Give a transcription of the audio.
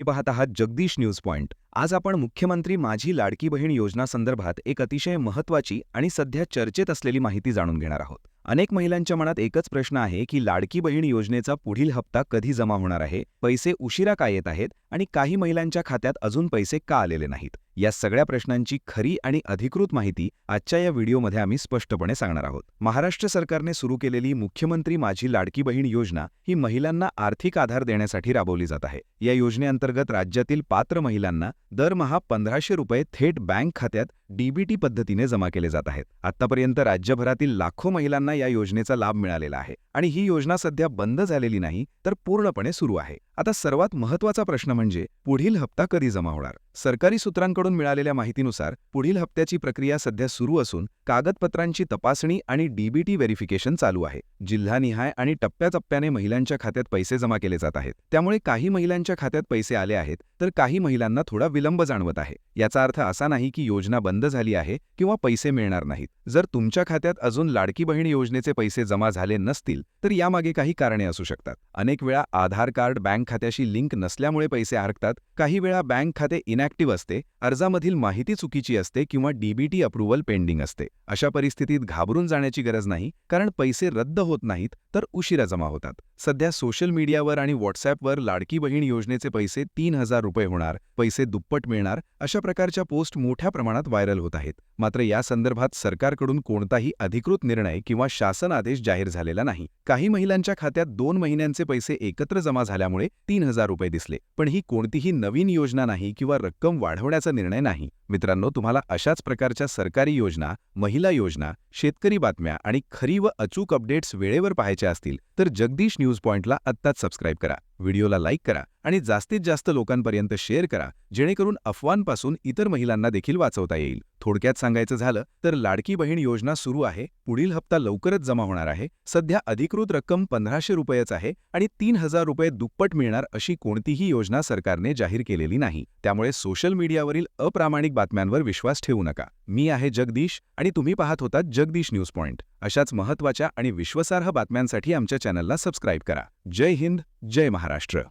तुम्ही पाहत आहात जगदीश न्यूज पॉइंट. आज आपण मुख्यमंत्री माझी लाडकी बहीण योजना संदर्भात एक अतिशय महत्त्वाची आणि सध्या चर्चेत असलेली माहिती जाणून घेणार आहोत. अनेक महिलांच्या मनात एकच प्रश्न आहे की लाडकी बहीण योजनेचा पुढील हप्ता कधी जमा होणार आहे, पैसे उशिरा का येत आहेत आणि काही महिलांच्या खात्यात अजून पैसे का आलेले नाहीत. या सगळ्या प्रश्नांची खरी आणि अधिकृत माहिती आजच्या या व्हिडिओमध्ये आम्ही स्पष्टपणे सांगणार आहोत. महाराष्ट्र सरकारने सुरू केलेली मुख्यमंत्री माझी लाडकी बहीण योजना ही महिलांना आर्थिक आधार देण्यासाठी राबवली जात आहे. या योजनेअंतर्गत राज्यातील पात्र महिलांना दरमहा 1500 रुपये थेट बँक खात्यात डीबीटी पद्धतीने जमा केले जात आहेत. आतापर्यंत राज्यभरातील लाखो महिलांना या योजनेचा लाभ मिळालेला आहे आणि ही योजना सध्या बंद झालेली नाही तर पूर्णपणे सुरू आहे. आता सर्वात महत्त्वाचा प्रश्न म्हणजे पुढील हप्ता कधी जमा होणार. सरकारी सूत्रांकडून मिळालेल्या माहितीनुसार पुढील हप्त्याची प्रक्रिया सध्या सुरू असून कागदपत्रांची तपासणी आणि डीबीटी व्हेरिफिकेशन चालू आहे. जिल्हानिहाय आणि टप्प्याटप्प्याने महिलांच्या खात्यात पैसे जमा केले जात आहेत. त्यामुळे काही महिलांच्या खात्यात पैसे आले आहेत तर काही महिलांना थोडा विलंब जाणवत आहे. याचा अर्थ असा नाही की योजना बंद झाली आहे किंवा पैसे मिळणार नाहीत. जर तुमच्या खात्यात अजून लाडकी बहीण योजनेचे पैसे जमा झाले नसतील तर यामागे काही कारणे असू शकतात. अनेक वेळा आधार कार्ड बँक खात्याशी लिंक नसल्यामुळे पैसे अडकतात. काही वेळा बँक खाते इनॅक्टिव्ह असते, अर्जामधील माहिती चुकीची असते किंवा डीबीटी अप्रूव्हल पेंडिंग असते. अशा परिस्थितीत घाबरून जाण्याची गरज नाही, कारण पैसे रद्द होत नाहीत तर उशिरा जमा होतात. सध्या सोशल मीडियावर आणि व्हॉट्सॲपवर लाडकी बहीण योजनेचे पैसे 3000 रुपये होणार, पैसे दुप्पट मिळणार अशा प्रकारच्या पोस्ट मोठ्या प्रमाणात व्हायरल होत आहेत. मात्र या संदर्भात सरकारकडून कोणताही अधिकृत निर्णय किंवा शासन आदेश जाहीर झालेला नाही. काही महिलांच्या खात्यात 2 महिन्यांचे पैसे एकत्र जमा झाल्यामुळे 3000 रुपये दिसले, पण ही कोणतीही नवीन योजना नाही किंवा रक्कम वाढवण्याचा निर्णय नाही. मित्रांनो, तुम्हाला अशाच प्रकारच्या सरकारी योजना, महिला योजना, शेतकरी बातम्या आणि खरी व अचूक अपडेट्स वेळेवर पाहायच्या असतील तर जगदीश न्यूज पॉइंटला आत्ताच सबस्क्राईब करा, व्हिडिओला लाईक करा आणि जास्तीत जास्त लोकांपर्यंत शेअर करा, जेणेकरून अफवांपासून इतर महिलांना देखील वाचवता येईल. थोडक्यात सांगायचं झालं तर लाडकी बहीण योजना सुरू आहे, पुढील हप्ता लवकरच जमा होणार आहे. सध्या अधिकृत रक्कम 1500 रुपयेच आहे आणि 3000 रुपये दुप्पट मिळणार अशी कोणतीही योजना सरकारने जाहीर केलेली नाही. त्यामुळे सोशल मीडियावरील अप्रामाणिक बातम्यांवर विश्वास ठेवू नका. मी आहे जगदीश आणि तुम्ही पाहत होता जगदीश न्यूज पॉइंट. अशाच महत्त्वाच्या आणि विश्वासार्ह बातम्यांसाठी आमच्या चॅनलला सबस्क्राईब करा. जय हिंद, जय महाराष्ट्र.